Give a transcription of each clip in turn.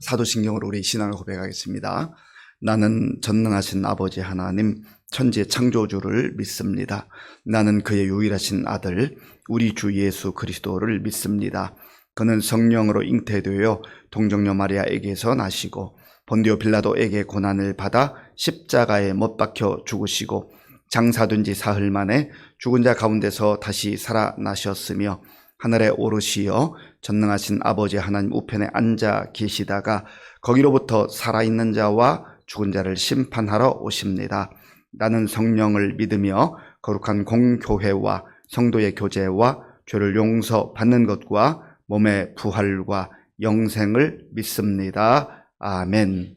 사도신경으로 우리 신앙을 고백하겠습니다. 나는 전능하신 아버지 하나님 천지의 창조주를 믿습니다. 나는 그의 유일하신 아들 우리 주 예수 그리스도를 믿습니다. 그는 성령으로 잉태되어 동정녀 마리아에게서 나시고 본디오 빌라도에게 고난을 받아 십자가에 못 박혀 죽으시고 장사된 지 사흘 만에 죽은 자 가운데서 다시 살아나셨으며 하늘에 오르시어 전능하신 아버지 하나님 우편에 앉아 계시다가 거기로부터 살아있는 자와 죽은 자를 심판하러 오십니다. 나는 성령을 믿으며 거룩한 공교회와 성도의 교제와 죄를 용서받는 것과 몸의 부활과 영생을 믿습니다. 아멘.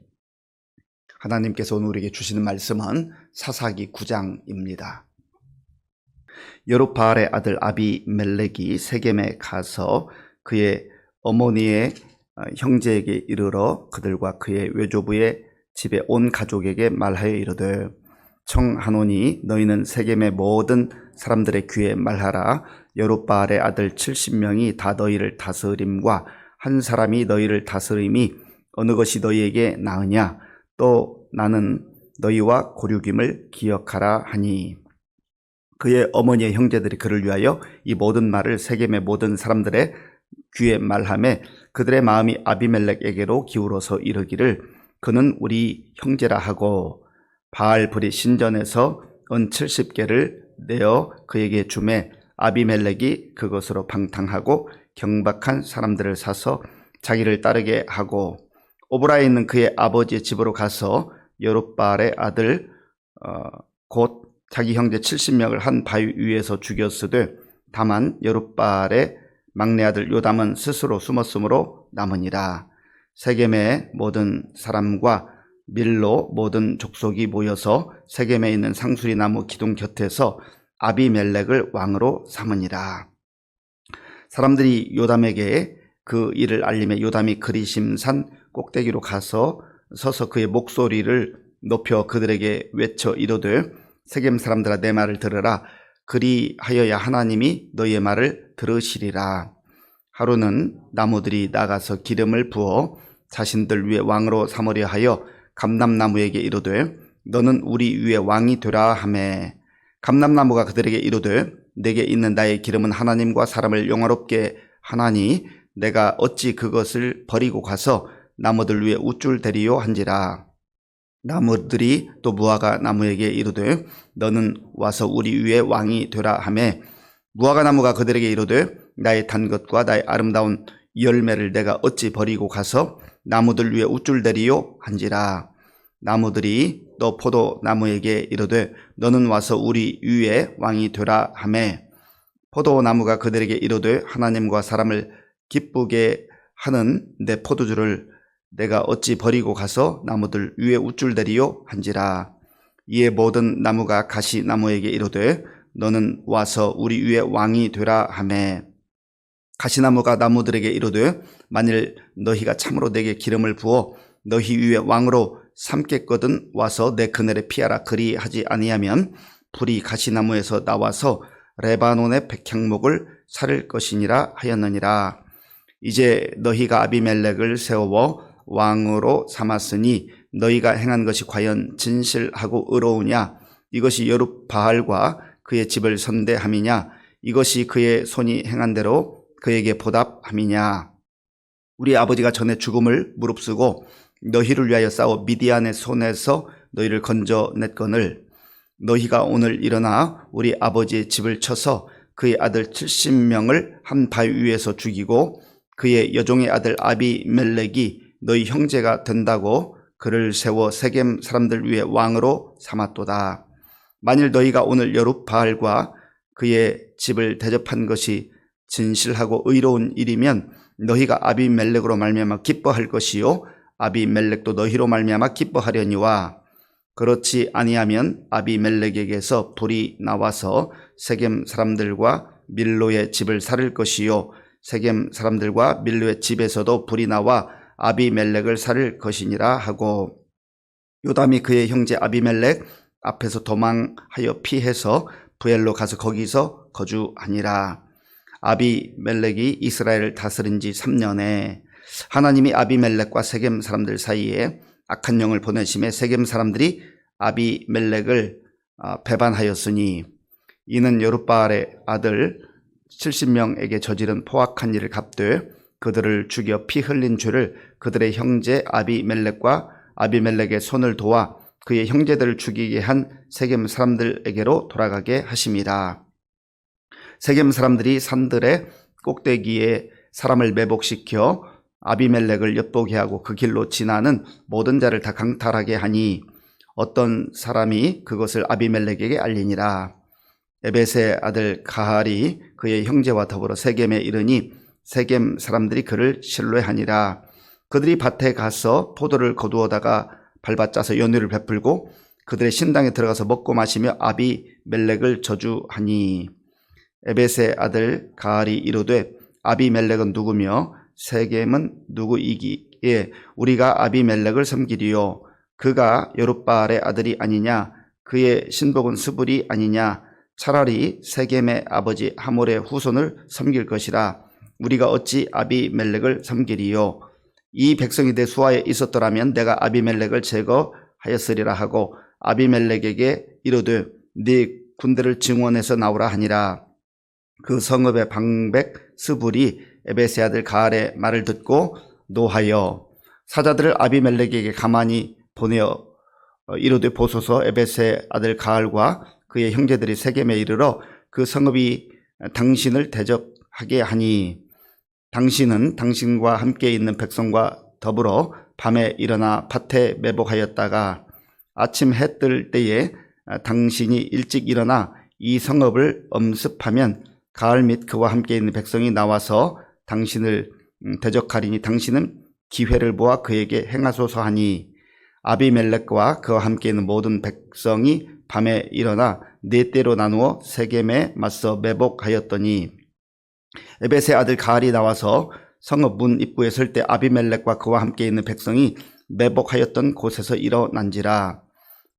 하나님께서 오늘 우리에게 주시는 말씀은 사사기 9장입니다. 여룹바알의 아들 아비멜렉이 세겜에 가서 그의 어머니의 형제에게 이르러 그들과 그의 외조부의 집에 온 가족에게 말하여 이르되 청하노니 너희는 세겜의 모든 사람들의 귀에 말하라. 여룹바알의 아들 70명이 다 너희를 다스림과 한 사람이 너희를 다스림이 어느 것이 너희에게 나으냐. 또 나는 너희와 고륙임을 기억하라 하니 그의 어머니의 형제들이 그를 위하여 이 모든 말을 세겜의 모든 사람들의 귀에 말하매 그들의 마음이 아비멜렉에게로 기울어서 이르기를 그는 우리 형제라 하고 바알불이 신전에서 은 70개를 내어 그에게 주매 아비멜렉이 그것으로 방탕하고 경박한 사람들을 사서 자기를 따르게 하고 오브라에 있는 그의 아버지의 집으로 가서 여룹바알의 아들 곧 자기 형제 70명을 한 바위 위에서 죽였으되 다만 여룹바알의 막내 아들 요담은 스스로 숨었으므로 남으니라. 세겜의 모든 사람과 밀로 모든 족속이 모여서 세겜에 있는 상수리 나무 기둥 곁에서 아비멜렉을 왕으로 삼으니라. 사람들이 요담에게 그 일을 알림해 요담이 그리심산 꼭대기로 가서 서서 그의 목소리를 높여 그들에게 외쳐 이르되 세겜 사람들아 내 말을 들으라. 그리하여야 하나님이 너희의 말을 들으시리라. 하루는 나무들이 나가서 기름을 부어 자신들 위에 왕으로 삼으려 하여 감람나무에게 이르되 너는 우리 위에 왕이 되라 하매 감람나무가 그들에게 이르되 내게 있는 나의 기름은 하나님과 사람을 영화롭게 하나니 내가 어찌 그것을 버리고 가서 나무들 위에 우쭐 대리요 한지라. 나무들이 또 무화과 나무에게 이르되 너는 와서 우리 위에 왕이 되라 하매 무화과 나무가 그들에게 이르되 나의 단 것과 나의 아름다운 열매를 내가 어찌 버리고 가서 나무들 위에 우쭐 대리요 한지라. 나무들이 또 포도나무에게 이르되 너는 와서 우리 위에 왕이 되라 하매 포도나무가 그들에게 이르되 하나님과 사람을 기쁘게 하는 내 포도주를 내가 어찌 버리고 가서 나무들 위에 우쭐대리요 한지라. 이에 모든 나무가 가시나무에게 이르되 너는 와서 우리 위에 왕이 되라 하매 가시나무가 나무들에게 이르되 만일 너희가 참으로 내게 기름을 부어 너희 위에 왕으로 삼겠거든 와서 내 그늘에 피하라. 그리하지 아니하면 불이 가시나무에서 나와서 레바논의 백향목을 살을 것이니라 하였느니라. 이제 너희가 아비멜렉을 세워 왕으로 삼았으니 너희가 행한 것이 과연 진실하고 의로우냐. 이것이 여룹바알과 그의 집을 선대함이냐. 이것이 그의 손이 행한 대로 그에게 보답함이냐. 우리 아버지가 전에 죽음을 무릅쓰고 너희를 위하여 싸워 미디안의 손에서 너희를 건져냈거늘 너희가 오늘 일어나 우리 아버지의 집을 쳐서 그의 아들 70명을 한 바위 위에서 죽이고 그의 여종의 아들 아비멜렉이 너희 형제가 된다고 그를 세워 세겜 사람들 위에 왕으로 삼았도다. 만일 너희가 오늘 여룹바알과 그의 집을 대접한 것이 진실하고 의로운 일이면 너희가 아비멜렉으로 말미암아 기뻐할 것이요 아비멜렉도 너희로 말미암아 기뻐하려니와 그렇지 아니하면 아비멜렉에게서 불이 나와서 세겜 사람들과 밀로의 집을 살을 것이요 세겜 사람들과 밀로의 집에서도 불이 나와 아비멜렉을 살을 것이니라 하고 요담이 그의 형제 아비멜렉 앞에서 도망하여 피해서 부엘로 가서 거기서 거주하니라. 아비멜렉이 이스라엘을 다스린 지 3년에 하나님이 아비멜렉과 세겜 사람들 사이에 악한 영을 보내심에 세겜 사람들이 아비멜렉을 배반하였으니 이는 여룻바알의 아들 70명에게 저지른 포악한 일을 갚되 그들을 죽여 피 흘린 죄를 그들의 형제 아비멜렉과 아비멜렉의 손을 도와 그의 형제들을 죽이게 한 세겜 사람들에게로 돌아가게 하심이라. 세겜 사람들이 산들의 꼭대기에 사람을 매복시켜 아비멜렉을 엿보게 하고 그 길로 지나는 모든 자를 다 강탈하게 하니 어떤 사람이 그것을 아비멜렉에게 알리니라. 에벳의 아들 가할이 그의 형제와 더불어 세겜에 이르니 세겜 사람들이 그를 신뢰하니라. 그들이 밭에 가서 포도를 거두어다가 밟아짜서 연유를 베풀고 그들의 신당에 들어가서 먹고 마시며 아비멜렉을 저주하니 에벳의 아들 가할이 이르되 아비멜렉은 누구며 세겜은 누구이기에 우리가 아비멜렉을 섬기리요 그가 여룻바알의 아들이 아니냐 그의 신복은 스불이 아니냐 차라리 세겜의 아버지 하몰의 후손을 섬길 것이라 우리가 어찌 아비멜렉을 섬기리요 이 백성이 내 수하에 있었더라면 내가 아비멜렉을 제거하였으리라 하고 아비멜렉에게 이르되 네 군대를 증원해서 나오라 하니라. 그 성읍의 방백 스불이 에벳의 아들 가할의 말을 듣고 노하여 사자들을 아비멜렉에게 가만히 보내어 이르되 보소서 에벳의 아들 가할과 그의 형제들이 세겜에 이르러 그 성읍이 당신을 대적하게 하니 당신은 당신과 함께 있는 백성과 더불어 밤에 일어나 밭에 매복하였다가 아침 해 뜰 때에 당신이 일찍 일어나 이 성읍을 엄습하면 가을 및 그와 함께 있는 백성이 나와서 당신을 대적하리니 당신은 기회를 모아 그에게 행하소서 하니 아비멜렉과 그와 함께 있는 모든 백성이 밤에 일어나 네 때로 나누어 세겜에 맞서 매복하였더니 에벳의 아들 가할이 나와서 성읍 문 입구에 설 때 아비멜렉과 그와 함께 있는 백성이 매복하였던 곳에서 일어난지라.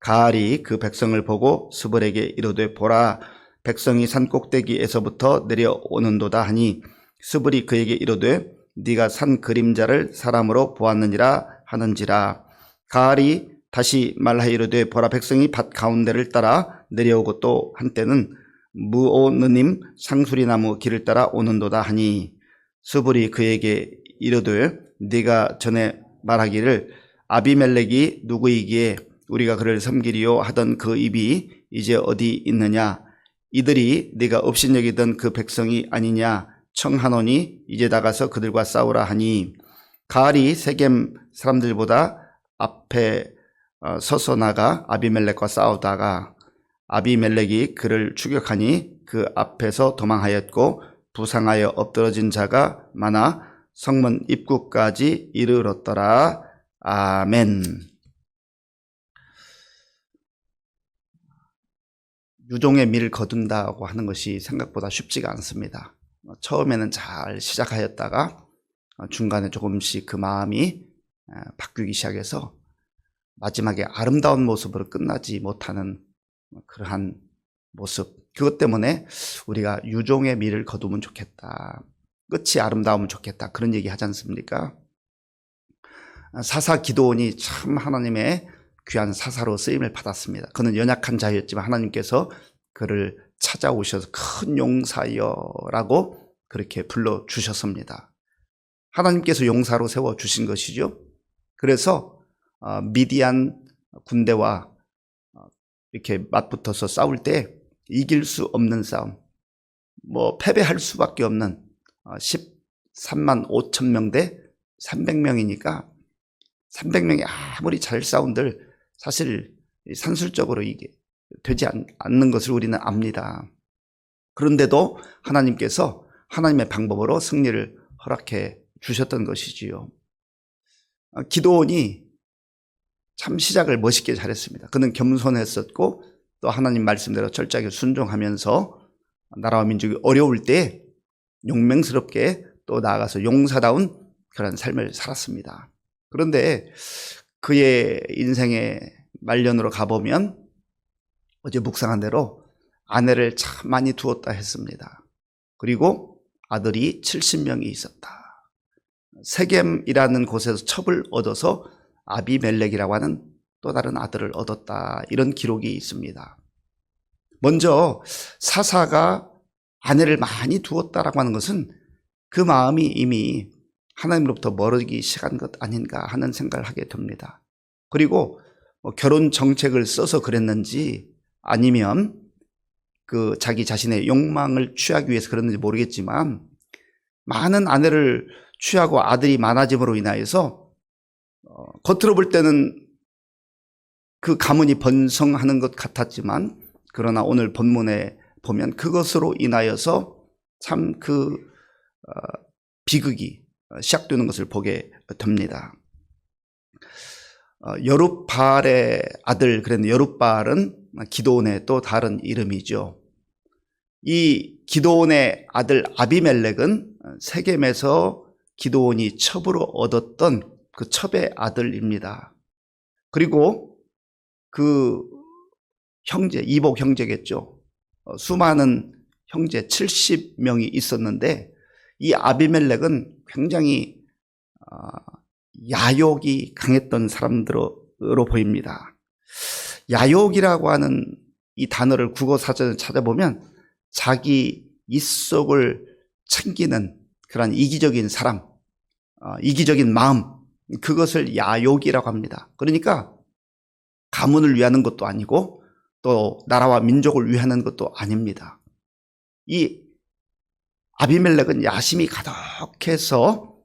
가할이 그 백성을 보고 스불에게 이르되 보라 백성이 산 꼭대기에서부터 내려오는도다 하니 스불이 그에게 이르되 네가 산 그림자를 사람으로 보았느니라 하는지라. 가할이 다시 말하여 이르되 보라 백성이 밭 가운데를 따라 내려오고 또 한때는 무오느님 상수리나무 길을 따라 오는도다 하니 스불이 그에게 이르되 네가 전에 말하기를 아비멜렉이 누구이기에 우리가 그를 섬기리요 하던 그 입이 이제 어디 있느냐 이들이 네가 업신여기던 그 백성이 아니냐 청하노니 이제 나가서 그들과 싸우라 하니 가할이 세겜 사람들보다 앞에 서서 나가 아비멜렉과 싸우다가 아비멜렉이 그를 추격하니 그 앞에서 도망하였고 부상하여 엎드러진 자가 많아 성문 입구까지 이르렀더라. 아멘. 유종의 밀을 거둔다고 하는 것이 생각보다 쉽지가 않습니다. 처음에는 잘 시작하였다가 중간에 조금씩 그 마음이 바뀌기 시작해서 마지막에 아름다운 모습으로 끝나지 못하는 그러한 모습, 그것 때문에 우리가 유종의 밀을 거두면 좋겠다, 끝이 아름다우면 좋겠다, 그런 얘기 하지 않습니까? 사사 기드온이 참 하나님의 귀한 사사로 쓰임을 받았습니다. 그는 연약한 자였지만 하나님께서 그를 찾아오셔서 큰 용사여라고 그렇게 불러주셨습니다. 하나님께서 용사로 세워주신 것이죠. 그래서 미디안 군대와 이렇게 맞붙어서 싸울 때 이길 수 없는 싸움, 패배할 수밖에 없는 13만 5천 명 대 300명이니까 300명이 아무리 잘 싸운들 사실 산술적으로 이게 되지 않는 것을 우리는 압니다. 그런데도 하나님께서 하나님의 방법으로 승리를 허락해 주셨던 것이지요. 기드온이 참 시작을 멋있게 잘했습니다. 그는 겸손했었고 또 하나님 말씀대로 철저하게 순종하면서 나라와 민족이 어려울 때 용맹스럽게 또 나아가서 용사다운 그런 삶을 살았습니다. 그런데 그의 인생의 말년으로 가보면 어제 묵상한 대로 아내를 참 많이 두었다 했습니다. 그리고 아들이 70명이 있었다. 세겜이라는 곳에서 첩을 얻어서 아비멜렉이라고 하는 또 다른 아들을 얻었다. 이런 기록이 있습니다. 먼저 사사가 아내를 많이 두었다라고 하는 것은 그 마음이 이미 하나님으로부터 멀어지기 시작한 것 아닌가 하는 생각을 하게 됩니다. 그리고 결혼 정책을 써서 그랬는지 아니면 그 자기 자신의 욕망을 취하기 위해서 그랬는지 모르겠지만 많은 아내를 취하고 아들이 많아짐으로 인하여서 겉으로 볼 때는 그 가문이 번성하는 것 같았지만 그러나 오늘 본문에 보면 그것으로 인하여서 참 그 비극이 시작되는 것을 보게 됩니다. 여룹바알의 아들 그랬는데 여룹바알은 기드온의 또 다른 이름이죠. 이 기드온의 아들 아비멜렉은 세겜에서 기드온이 첩으로 얻었던 그 첩의 아들입니다. 그리고 그 형제, 이복 형제겠죠. 수많은 형제 70명이 있었는데 이 아비멜렉은 굉장히 야욕이 강했던 사람들로 보입니다. 야욕이라고 하는 이 단어를 국어사전에 찾아보면 자기 입속을 챙기는 그런 이기적인 사람, 이기적인 마음, 그것을 야욕이라고 합니다. 그러니까 가문을 위하는 것도 아니고 또 나라와 민족을 위하는 것도 아닙니다. 이 아비멜렉은 야심이 가득해서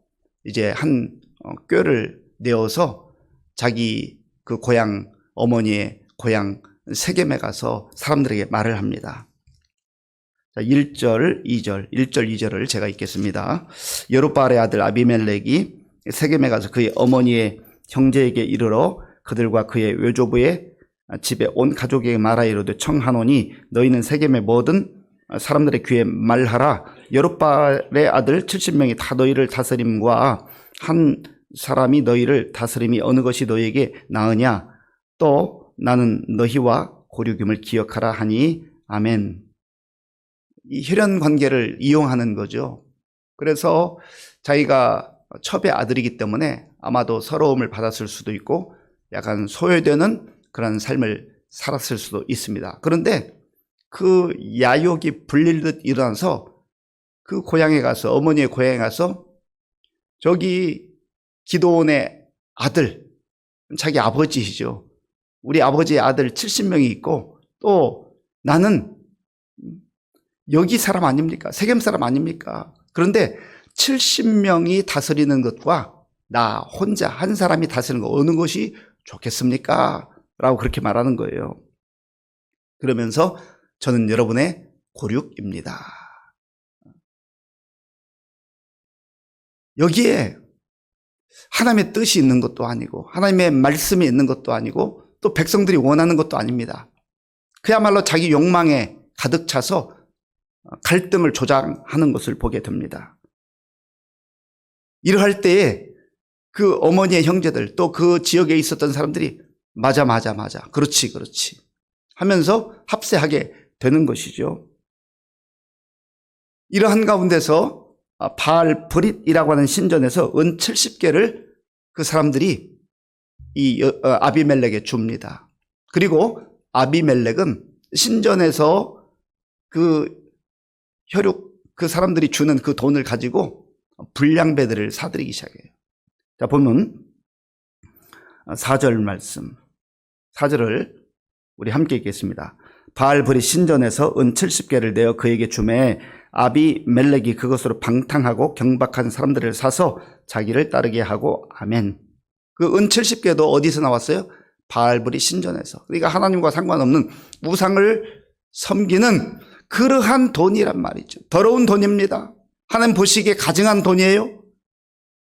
이제 한 꾀를 내어서 자기 그 고향 어머니의 고향 세겜에 가서 사람들에게 말을 합니다. 자, 1절, 2절을 제가 읽겠습니다. 여룹바알의 아들 아비멜렉이 세겜에 가서 그의 어머니의 형제에게 이르러 그들과 그의 외조부의 집에 온 가족에게 말하 이르되 청하노니 너희는 세겜의 모든 사람들의 귀에 말하라. 여룹바알의 아들 70명이 다 너희를 다스림과 한 사람이 너희를 다스림이 어느 것이 너희에게 나으냐. 또 나는 너희와 고륙임을 기억하라 하니 아멘. 이 혈연 관계를 이용하는 거죠. 그래서 자기가 첩의 아들이기 때문에 아마도 서러움을 받았을 수도 있고 약간 소외되는 그런 삶을 살았을 수도 있습니다. 그런데 그 야욕이 불릴 듯 일어나서 그 고향에 가서 어머니의 고향에 가서 저기 기드온의 아들, 자기 아버지시죠. 우리 아버지의 아들 70명이 있고 또 나는 여기 사람 아닙니까? 세겜 사람 아닙니까? 그런데 70명이 다스리는 것과 나 혼자 한 사람이 다스리는 거 어느 것이 좋겠습니까? 라고 그렇게 말하는 거예요. 그러면서 저는 여러분의 고륙입니다. 여기에 하나님의 뜻이 있는 것도 아니고 하나님의 말씀이 있는 것도 아니고 또 백성들이 원하는 것도 아닙니다. 그야말로 자기 욕망에 가득 차서 갈등을 조장하는 것을 보게 됩니다. 이러할 때에 그 어머니의 형제들 또 그 지역에 있었던 사람들이 맞아 그렇지 하면서 합세하게 되는 것이죠. 이러한 가운데서 바알 브릿이라고 하는 신전에서 은 70개를 그 사람들이 이 아비멜렉에 줍니다. 그리고 아비멜렉은 신전에서 그 혈육 그 사람들이 주는 그 돈을 가지고 불량배들을 사들이기 시작해요. 자, 보면 4절 말씀, 4절을 우리 함께 읽겠습니다. 바알 브릿 신전에서 은 70개를 내어 그에게 주매 아비멜렉이 그것으로 방탕하고 경박한 사람들을 사서 자기를 따르게 하고 아멘. 그 은 70개도 어디서 나왔어요? 바알 브릿 신전에서. 그러니까 하나님과 상관없는 우상을 섬기는 그러한 돈이란 말이죠. 더러운 돈입니다. 하나님 보시기에 가증한 돈이에요.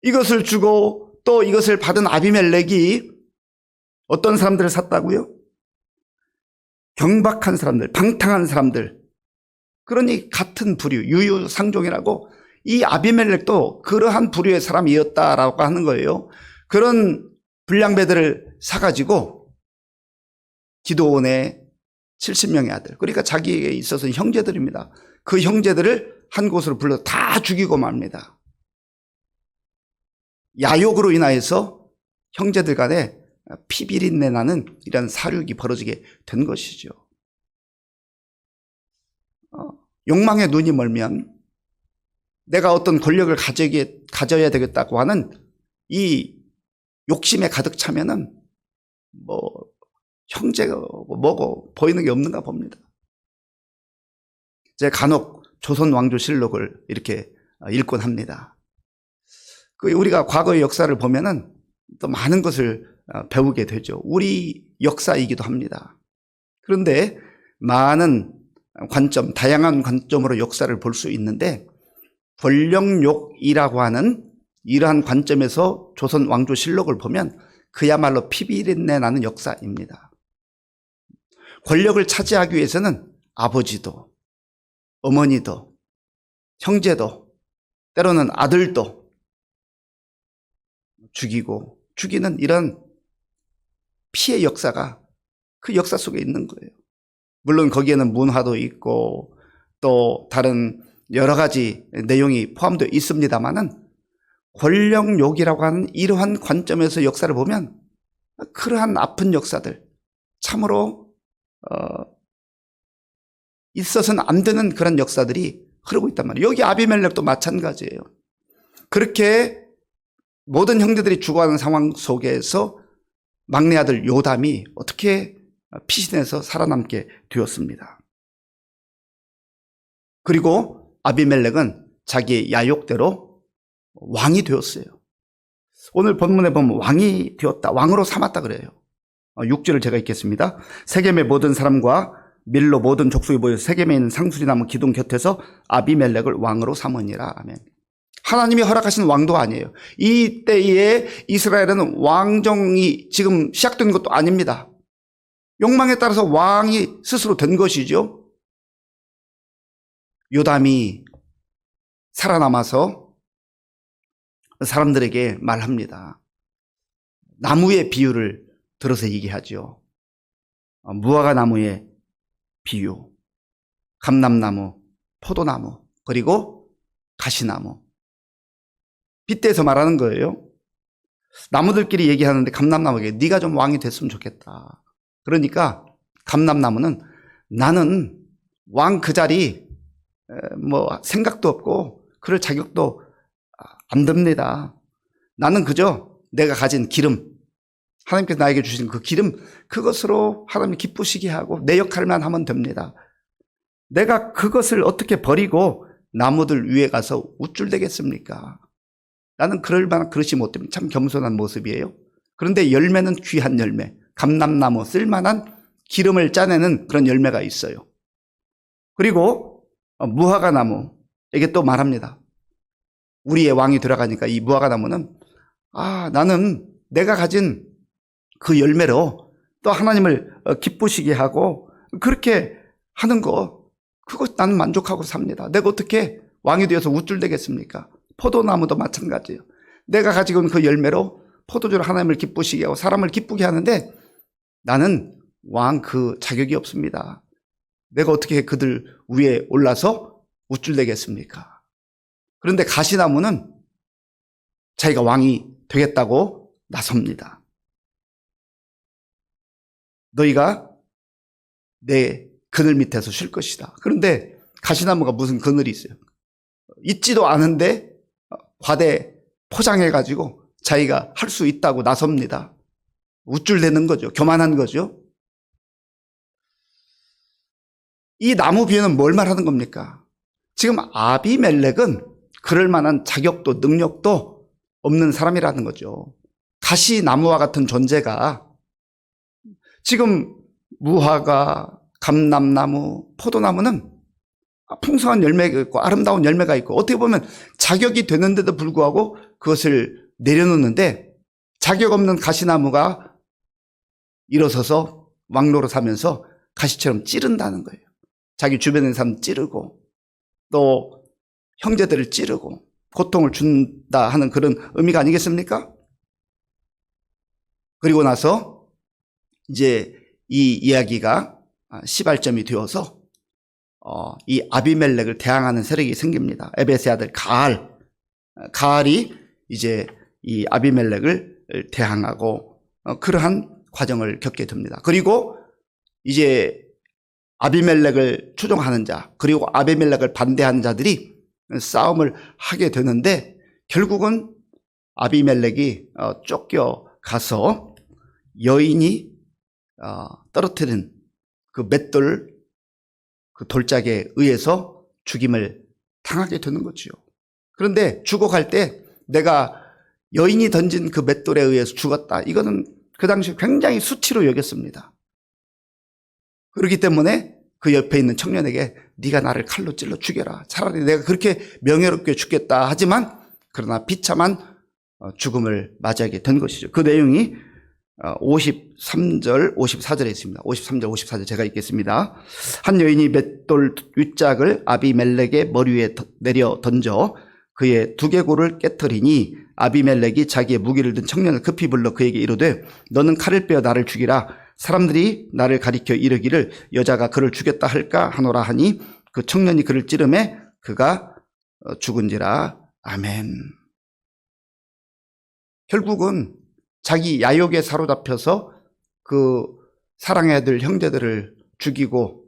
이것을 주고 또 이것을 받은 아비멜렉이 어떤 사람들을 샀다고요? 경박한 사람들, 방탕한 사람들. 그러니 같은 부류, 유유상종이라고 이 아비멜렉도 그러한 부류의 사람이었다라고 하는 거예요. 그런 불량배들을 사가지고 기드온의 70명의 아들, 그러니까 자기에게 있어서 형제들입니다. 그 형제들을 한 곳으로 불러 다 죽이고 맙니다. 야욕으로 인하여서 형제들 간에 피비린내 나는 이런 사륙이 벌어지게 된 것이죠. 욕망에 눈이 멀면 내가 어떤 권력을 가져야 되겠다고 하는 이 욕심에 가득 차면은 형제가 뭐고 보이는 게 없는가 봅니다. 제가 간혹 조선 왕조실록을 이렇게 읽곤 합니다. 우리가 과거의 역사를 보면은 또 많은 것을 배우게 되죠. 우리 역사이기도 합니다. 그런데 많은 관점, 다양한 관점으로 역사를 볼 수 있는데 권력욕이라고 하는 이러한 관점에서 조선 왕조실록을 보면 그야말로 피비린내 나는 역사입니다. 권력을 차지하기 위해서는 아버지도, 어머니도, 형제도, 때로는 아들도 죽이는 이런 피해 역사가 그 역사 속에 있는 거예요. 물론 거기에는 문화도 있고 또 다른 여러 가지 내용이 포함되어 있습니다만은 권력욕이라고 하는 이러한 관점에서 역사를 보면 그러한 아픈 역사들, 참으로 있어서는 안 되는 그런 역사들이 흐르고 있단 말이에요. 여기 아비멜렉도 마찬가지예요. 그렇게 모든 형제들이 죽어가는 상황 속에서 막내 아들 요담이 어떻게 피신해서 살아남게 되었습니다. 그리고 아비멜렉은 자기의 야욕대로 왕이 되었어요. 오늘 본문에 보면 왕이 되었다, 왕으로 삼았다 그래요. 6절을 제가 읽겠습니다. 세겜의 모든 사람과 밀로 모든 족속이 모여 세겜에 있는 상수리나무 기둥 곁에서 아비멜렉을 왕으로 삼으니라. 아멘. 하나님이 허락하신 왕도 아니에요. 이때에 이스라엘은 왕정이 지금 시작된 것도 아닙니다. 욕망에 따라서 왕이 스스로 된 것이죠. 요담이 살아남아서 사람들에게 말합니다. 나무의 비유를 들어서 얘기하죠. 무화과 나무의 비유, 감람나무, 포도나무, 그리고 가시나무. 빗대서 말하는 거예요. 나무들끼리 얘기하는데 감람나무에게 네가 좀 왕이 됐으면 좋겠다. 그러니까 감람나무는 나는 왕 그 자리 생각도 없고 그럴 자격도 안 됩니다. 나는 그저 내가 가진 기름, 하나님께서 나에게 주신 그 기름, 그것으로 하나님이 기쁘시게 하고 내 역할만 하면 됩니다. 내가 그것을 어떻게 버리고 나무들 위에 가서 우쭐대겠습니까? 나는 그럴 만한 그릇이 못 됩니다. 참 겸손한 모습이에요. 그런데 열매는 귀한 열매, 감람나무, 쓸만한 기름을 짜내는 그런 열매가 있어요. 그리고 무화과 나무에게 또 말합니다. 우리의 왕이 들어가니까 이 무화과 나무는 나는 내가 가진 그 열매로 또 하나님을 기쁘시게 하고 그렇게 하는 거, 그거 나는 만족하고 삽니다. 내가 어떻게 왕이 되어서 우쭐대겠습니까? 포도나무도 마찬가지예요. 내가 가지고 있는 그 열매로 포도주로 하나님을 기쁘시게 하고 사람을 기쁘게 하는데 나는 왕 그 자격이 없습니다. 내가 어떻게 그들 위에 올라서 우쭐대겠습니까? 그런데 가시나무는 자기가 왕이 되겠다고 나섭니다. 너희가 내 그늘 밑에서 쉴 것이다. 그런데 가시나무가 무슨 그늘이 있어요? 있지도 않은데 과대 포장해가지고 자기가 할 수 있다고 나섭니다. 우쭐대는 거죠. 교만한 거죠. 이 나무 비유는 뭘 말하는 겁니까? 지금 아비멜렉은 그럴 만한 자격도 능력도 없는 사람이라는 거죠. 가시나무와 같은 존재가 지금 무화과, 감람나무, 포도나무는 풍성한 열매가 있고 아름다운 열매가 있고 어떻게 보면 자격이 되는데도 불구하고 그것을 내려놓는데 자격 없는 가시나무가 일어서서 왕로로 사면서 가시처럼 찌른다는 거예요. 자기 주변에 있는 사람 찌르고 또 형제들을 찌르고 고통을 준다 하는 그런 의미가 아니겠습니까? 그리고 나서 이제 이 이야기가 시발점이 되어서 이 아비멜렉을 대항하는 세력이 생깁니다. 에베스의 아들 가알이 이제 이 아비멜렉을 대항하고 그러한 과정을 겪게 됩니다. 그리고 이제 아비멜렉을 추종하는 자, 그리고 아비멜렉을 반대하는 자들이 싸움을 하게 되는데, 결국은 아비멜렉이 쫓겨가서 여인이 떨어뜨린 그 맷돌, 그 돌짝에 의해서 죽임을 당하게 되는 거지요. 그런데 죽어갈 때 내가 여인이 던진 그 맷돌에 의해서 죽었다, 이거는 그 당시 굉장히 수치로 여겼습니다. 그렇기 때문에 그 옆에 있는 청년에게 네가 나를 칼로 찔러 죽여라, 차라리 내가 그렇게 명예롭게 죽겠다 하지만, 그러나 비참한 죽음을 맞이하게 된 것이죠. 그 내용이 53절 54절에 있습니다. 53절 54절 제가 읽겠습니다. 한 여인이 맷돌 윗짝을 아비멜렉의 머리 위에 내려 던져 그의 두개골을 깨뜨리니, 아비멜렉이 자기의 무기를 든 청년을 급히 불러 그에게 이르되 너는 칼을 빼어 나를 죽이라, 사람들이 나를 가리켜 이르기를 여자가 그를 죽였다 할까 하노라 하니, 그 청년이 그를 찌르매 그가 죽은지라. 아멘. 결국은 자기 야욕에 사로잡혀서 그 사랑해야 될 형제들을 죽이고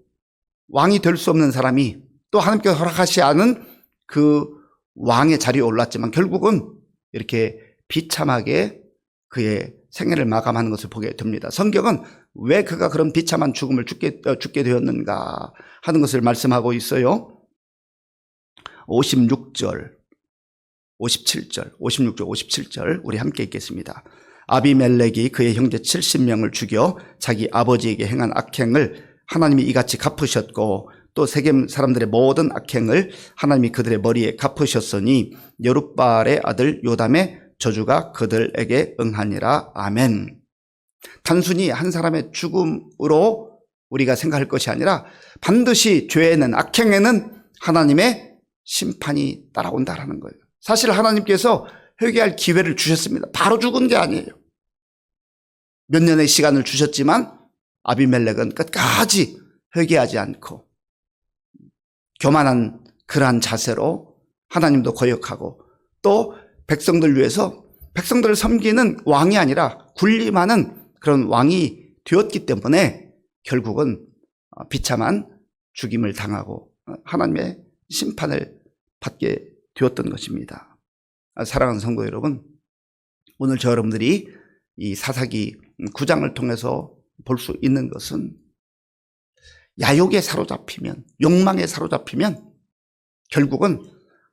왕이 될 수 없는 사람이 또 하나님께서 허락하지 않은 그 왕의 자리에 올랐지만, 결국은 이렇게 비참하게 그의 생애를 마감하는 것을 보게 됩니다. 성경은 왜 그가 그런 비참한 죽음을 죽게 되었는가 하는 것을 말씀하고 있어요. 56절, 57절, 56절, 57절 우리 함께 읽겠습니다. 아비멜렉이 그의 형제 70명을 죽여 자기 아버지에게 행한 악행을 하나님이 이같이 갚으셨고, 또 세겜 사람들의 모든 악행을 하나님이 그들의 머리에 갚으셨으니 여룻바알의 아들 요담의 저주가 그들에게 응하니라. 아멘. 단순히 한 사람의 죽음으로 우리가 생각할 것이 아니라 반드시 죄에는, 악행에는 하나님의 심판이 따라온다라는 거예요. 사실 하나님께서 회개할 기회를 주셨습니다. 바로 죽은 게 아니에요. 몇 년의 시간을 주셨지만 아비멜렉은 끝까지 회개하지 않고 교만한 그러한 자세로 하나님도 거역하고, 또 백성들 위해서 백성들을 섬기는 왕이 아니라 군림하는 그런 왕이 되었기 때문에 결국은 비참한 죽임을 당하고 하나님의 심판을 받게 되었던 것입니다. 사랑하는 성도 여러분, 오늘 저 여러분들이 이 사사기 9장을 통해서 볼 수 있는 것은, 야욕에 사로잡히면, 욕망에 사로잡히면 결국은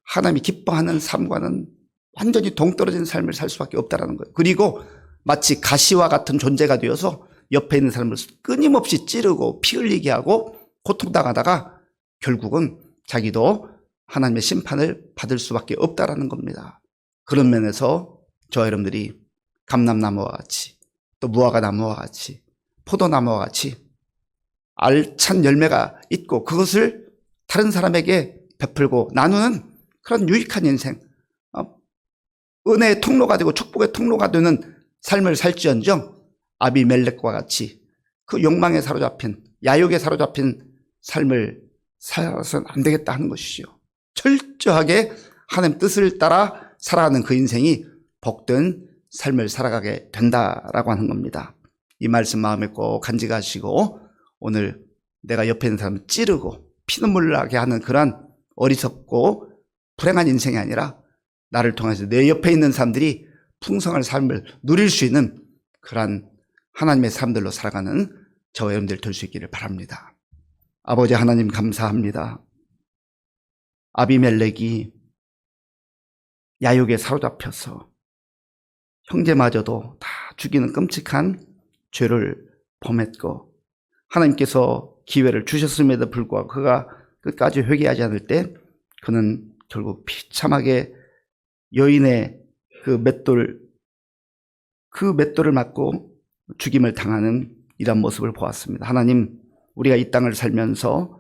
하나님이 기뻐하는 삶과는 완전히 동떨어진 삶을 살 수밖에 없다는 거예요. 그리고 마치 가시와 같은 존재가 되어서 옆에 있는 사람을 끊임없이 찌르고 피 흘리게 하고 고통당하다가 결국은 자기도 하나님의 심판을 받을 수밖에 없다라는 겁니다. 그런 면에서 저 여러분들이 감람나무와 같이, 또 무화과 나무와 같이, 포도나무와 같이 알찬 열매가 있고 그것을 다른 사람에게 베풀고 나누는 그런 유익한 인생, 은혜의 통로가 되고 축복의 통로가 되는 삶을 살지언정, 아비멜렉과 같이 그 욕망에 사로잡힌, 야욕에 사로잡힌 삶을 살아서는 안 되겠다 하는 것이죠. 철저하게 하나님 뜻을 따라 살아가는 그 인생이 복된 삶을 살아가게 된다라고 하는 겁니다. 이 말씀 마음에 꼭 간직하시고, 오늘 내가 옆에 있는 사람을 찌르고 피눈물 나게 하는 그러한 어리석고 불행한 인생이 아니라, 나를 통해서 내 옆에 있는 사람들이 풍성한 삶을 누릴 수 있는 그러한 하나님의 삶들로 살아가는 저와 여러분들 될 수 있기를 바랍니다. 아버지 하나님, 감사합니다. 아비멜렉이 야욕에 사로잡혀서 형제마저도 다 죽이는 끔찍한 죄를 범했고, 하나님께서 기회를 주셨음에도 불구하고 그가 끝까지 회개하지 않을 때 그는 결국 비참하게 여인의 그 맷돌을 맞고 죽임을 당하는 이런 모습을 보았습니다. 하나님, 우리가 이 땅을 살면서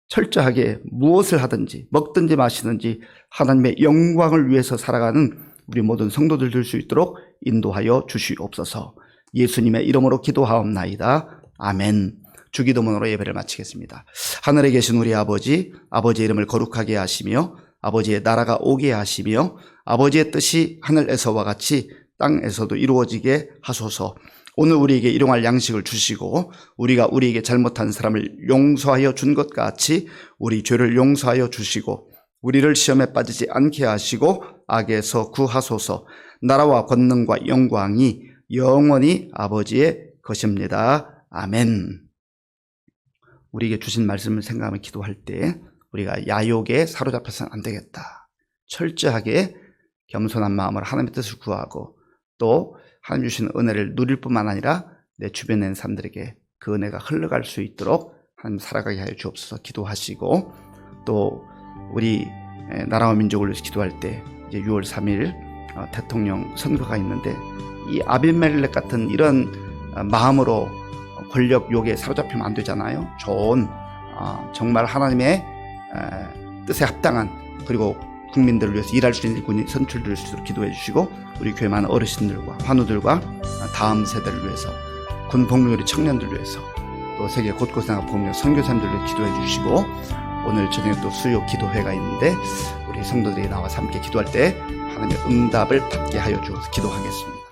철저하게 무엇을 하든지 먹든지 마시든지 하나님의 영광을 위해서 살아가는 우리 모든 성도들 될 수 있도록 인도하여 주시옵소서. 예수님의 이름으로 기도하옵나이다. 아멘. 주기도문으로 예배를 마치겠습니다. 하늘에 계신 우리 아버지, 아버지의 이름을 거룩하게 하시며 아버지의 나라가 오게 하시며 아버지의 뜻이 하늘에서와 같이 땅에서도 이루어지게 하소서. 오늘 우리에게 일용할 양식을 주시고 우리가 우리에게 잘못한 사람을 용서하여 준 것 같이 우리 죄를 용서하여 주시고 우리를 시험에 빠지지 않게 하시고 악에서 구하소서. 나라와 권능과 영광이 영원히 아버지의 것입니다. 아멘. 우리에게 주신 말씀을 생각하며 기도할 때 우리가 야욕에 사로잡혀서는 안 되겠다. 철저하게 겸손한 마음으로 하나님의 뜻을 구하고 또 하나님 주신 은혜를 누릴 뿐만 아니라 내 주변에 있는 사람들에게 그 은혜가 흘러갈 수 있도록 하나님 살아가게 하여 주옵소서. 기도하시고 또 우리 나라와 민족을 위해서 기도할 때 이제 6월 3일 대통령 선거가 있는데 이 아비멜렉 같은 이런 마음으로 권력 욕에 사로잡히면 안 되잖아요. 좋은 정말 하나님의 뜻에 합당한 그리고 국민들을 위해서 일할 수 있는 일꾼이 선출될 수 있도록 기도해 주시고 우리 교회 많은 어르신들과 환우들과 다음 세대를 위해서 군 복무요리 청년들을 위해서 또 세계 곳곳에 나가 복무요 선교사님들을 위해 기도해 주시고 오늘 저녁에 또 수요 기도회가 있는데 우리 성도들이 나와서 함께 기도할 때 하나님의 응답을 받게 하여 주어서 기도하겠습니다.